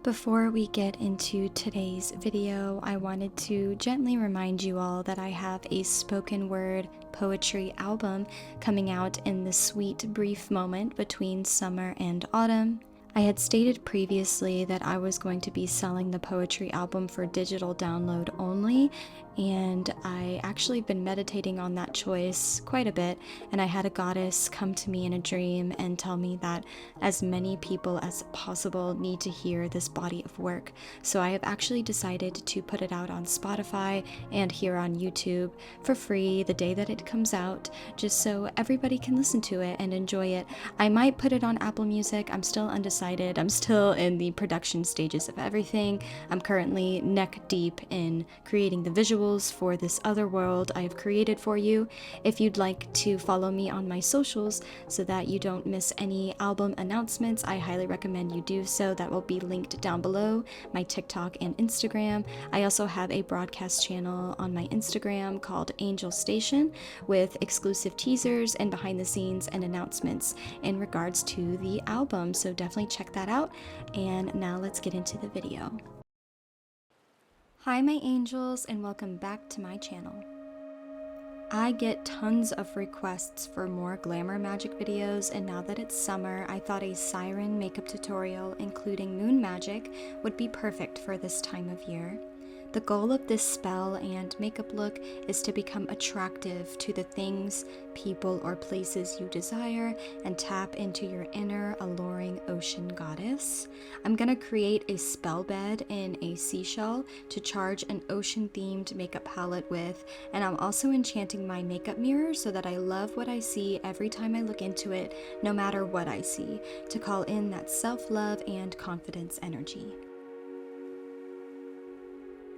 Before we get into today's video, I wanted to gently remind you all that I have a spoken word poetry album coming out in the sweet brief moment between summer and autumn. I had stated previously that I was going to be selling the poetry album for digital download only, and I actually been meditating on that choice quite a bit, and I had a goddess come to me in a dream and tell me that as many people as possible need to hear this body of work. So I have actually decided to put it out on Spotify and here on YouTube for free the day that it comes out, just so everybody can listen to it and enjoy it. I might put it on Apple Music. I'm still undecided. I'm still in the production stages of everything. I'm currently neck deep in creating the visuals for this other world I have created for you. If you'd like to follow me on my socials so that you don't miss any album announcements, I highly recommend you do so. That will be linked down below, my TikTok and Instagram. I also have a broadcast channel on my Instagram called Angel Station with exclusive teasers and behind the scenes and announcements in regards to the album, so definitely check that out. And now let's get into the video. Hi my angels, and welcome back to my channel. I get tons of requests for more glamour magic videos, and now that it's summer, I thought a siren makeup tutorial including moon magic would be perfect for this time of year. The goal of this spell and makeup look is to become attractive to the things, people, or places you desire and tap into your inner alluring ocean goddess. I'm gonna create a spell bed in a seashell to charge an ocean-themed makeup palette with, and I'm also enchanting my makeup mirror so that I love what I see every time I look into it, no matter what I see, to call in that self-love and confidence energy.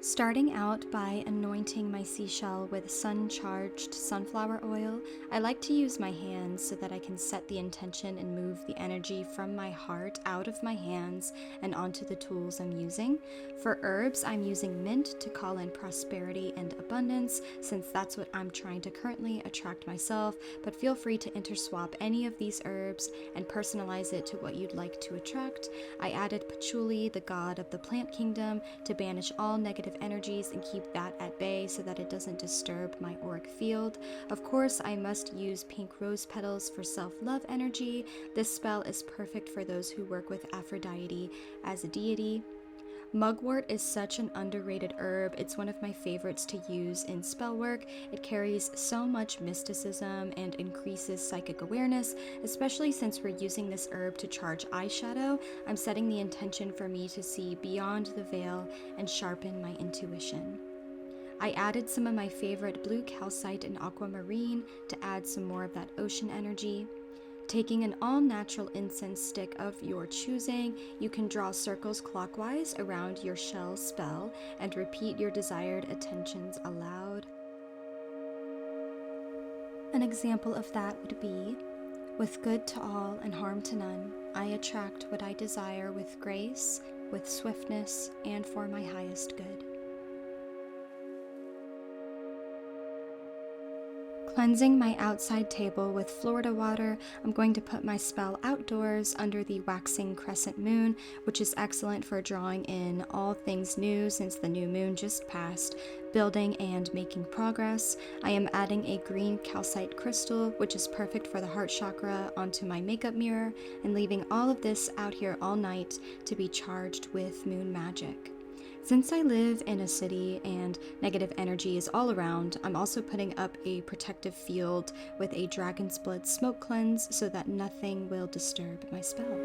Starting out by anointing my seashell with sun-charged sunflower oil, I like to use my hands so that I can set the intention and move the energy from my heart out of my hands and onto the tools I'm using. For herbs, I'm using mint to call in prosperity and abundance, since that's what I'm trying to currently attract myself, but feel free to interswap any of these herbs and personalize it to what you'd like to attract. I added patchouli, the god of the plant kingdom, to banish all negative energies and keep that at bay so that it doesn't disturb my auric field. Of course, I must use pink rose petals for self-love energy. This spell is perfect for those who work with Aphrodite as a deity. Mugwort is such an underrated herb. It's one of my favorites to use in spell work. It carries so much mysticism and increases psychic awareness, especially since we're using this herb to charge eyeshadow. I'm setting the intention for me to see beyond the veil and sharpen my intuition. I added some of my favorite blue calcite and aquamarine to add some more of that ocean energy. Taking an all-natural incense stick of your choosing, you can draw circles clockwise around your shell spell and repeat your desired intentions aloud. An example of that would be, with good to all and harm to none, I attract what I desire with grace, with swiftness, and for my highest good. Cleansing my outside table with Florida water, I'm going to put my spell outdoors under the waxing crescent moon, which is excellent for drawing in all things new since the new moon just passed, building and making progress. I am adding a green calcite crystal, which is perfect for the heart chakra, onto my makeup mirror, and leaving all of this out here all night to be charged with moon magic. Since I live in a city and negative energy is all around, I'm also putting up a protective field with a dragon's blood smoke cleanse so that nothing will disturb my spell.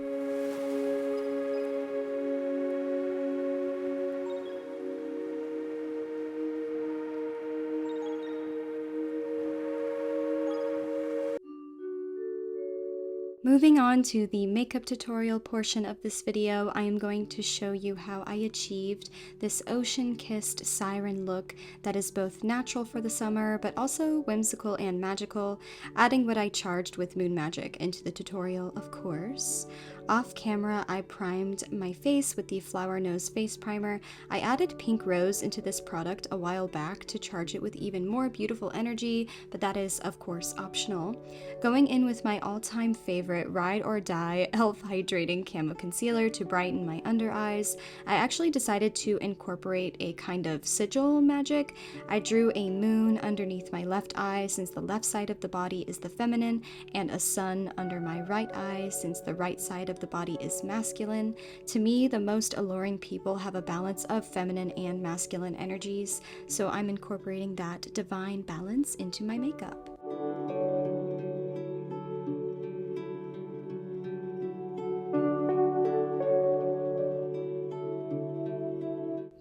Moving on to the makeup tutorial portion of this video, I am going to show you how I achieved this ocean-kissed siren look that is both natural for the summer but also whimsical and magical, adding what I charged with moon magic into the tutorial, of course. Off camera, I primed my face with the Flower Nose Face Primer. I added pink rose into this product a while back to charge it with even more beautiful energy, but that is, of course, optional. Going in with my all-time favorite Ride or Die e.l.f. Hydrating Camo Concealer to brighten my under eyes, I actually decided to incorporate a kind of sigil magic. I drew a moon underneath my left eye since the left side of the body is the feminine, and a sun under my right eye since the right side of the body is masculine. To me, the most alluring people have a balance of feminine and masculine energies, so I'm incorporating that divine balance into my makeup.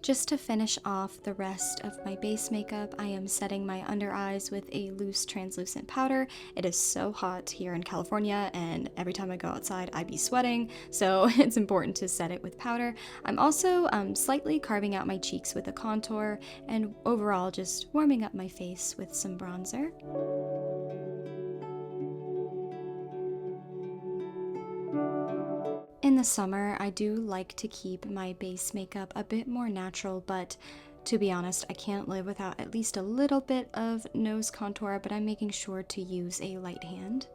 Just to finish off the rest of my base makeup, I am setting my under eyes with a loose translucent powder. It is so hot here in California, and every time I go outside I be sweating, so it's important to set it with powder. I'm also slightly carving out my cheeks with a contour, and overall just warming up my face with some bronzer. In the summer, I do like to keep my base makeup a bit more natural, but to be honest, I can't live without at least a little bit of nose contour, but I'm making sure to use a light hand.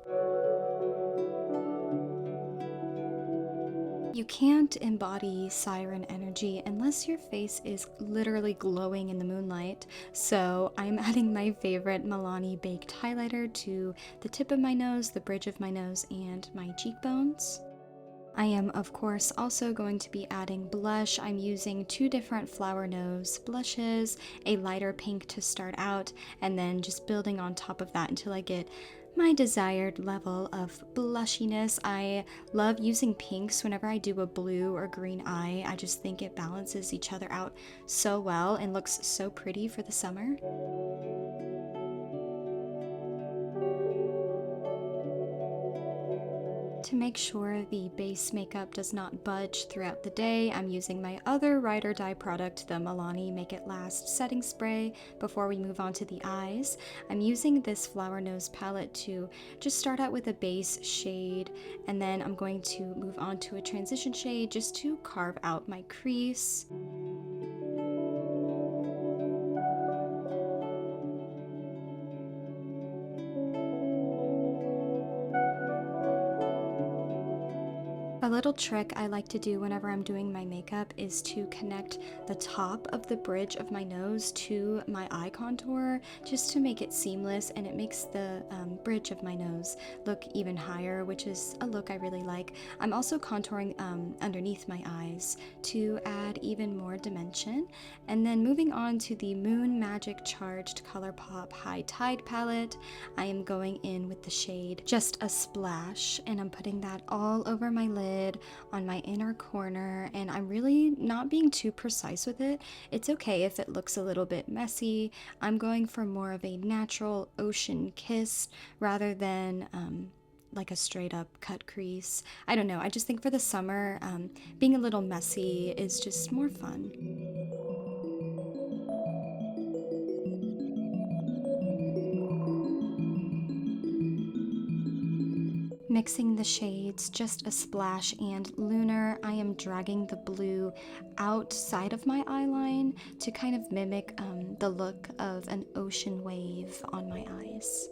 You can't embody siren energy unless your face is literally glowing in the moonlight, so I'm adding my favorite Milani baked highlighter to the tip of my nose, the bridge of my nose, and my cheekbones. I am, of course, also going to be adding blush. I'm using two different Flower Nose blushes, a lighter pink to start out, and then just building on top of that until I get my desired level of blushiness. I love using pinks whenever I do a blue or green eye. I just think it balances each other out so well and looks so pretty for the summer. To make sure the base makeup does not budge throughout the day, I'm using my other Ride or Die product, the Milani Make It Last setting spray, before we move on to the eyes. I'm using this Flower Nose palette to just start out with a base shade, and then I'm going to move on to a transition shade just to carve out my crease. A little trick I like to do whenever I'm doing my makeup is to connect the top of the bridge of my nose to my eye contour, just to make it seamless, and it makes the bridge of my nose look even higher, which is a look I really like. I'm also contouring underneath my eyes to add even more dimension. And then moving on to the Moon Magic Charged ColourPop High Tide palette, I am going in with the shade Just a Splash, and I'm putting that all over my lid, on my inner corner, and I'm really not being too precise with it. It's okay if it looks a little bit messy. I'm going for more of a natural ocean kiss rather than like a straight up cut crease. I don't know, I just think for the summer, being a little messy is just more fun. Mixing the shades Just a Splash and Lunar, I am dragging the blue outside of my eyeline to kind of mimic the look of an ocean wave on my eyes.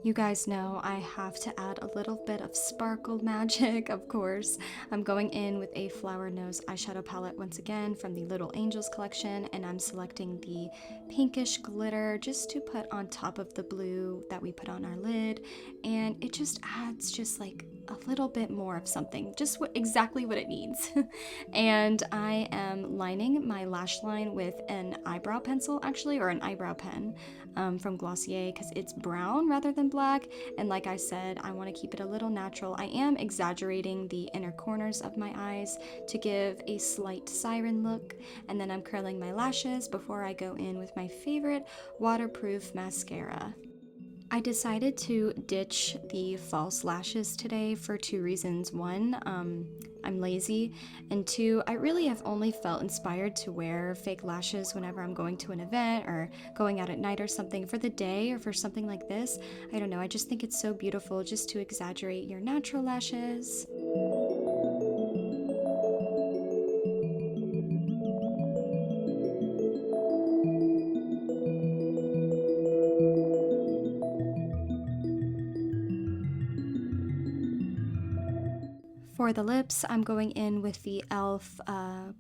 You guys know I have to add a little bit of sparkle magic, of course. I'm going in with a Flower Nose eyeshadow palette once again from the Little Angels collection, and I'm selecting the pinkish glitter just to put on top of the blue that we put on our lid, and it just adds just like a little bit more of something, just exactly what it needs. And I am lining my lash line with an eyebrow pencil, actually, or an eyebrow pen from Glossier, because it's brown rather than black, and like I said, I want to keep it a little natural. I am exaggerating the inner corners of my eyes to give a slight siren look, and then I'm curling my lashes before I go in with my favorite waterproof mascara. I decided to ditch the false lashes today for two reasons. One, I'm lazy, and 2, I really have only felt inspired to wear fake lashes whenever I'm going to an event or going out at night or something. For the day or for something like this, I don't know, I just think it's so beautiful just to exaggerate your natural lashes. For the lips, I'm going in with the e.l.f.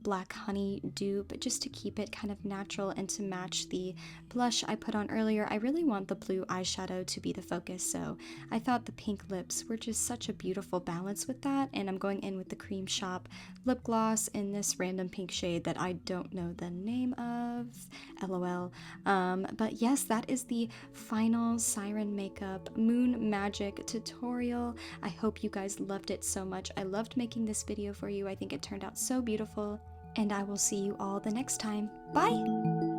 Black Honey dupe just to keep it kind of natural and to match the blush I put on earlier. I really want the blue eyeshadow to be the focus, so I thought the pink lips were just such a beautiful balance with that, and I'm going in with the Cream Shop lip gloss in this random pink shade that I don't know the name of, lol. But yes, that is the final Siren Makeup Moon Magic tutorial. I hope you guys loved it so much. I loved making this video for you. I think it turned out so beautiful, and I will see you all the next time. Bye!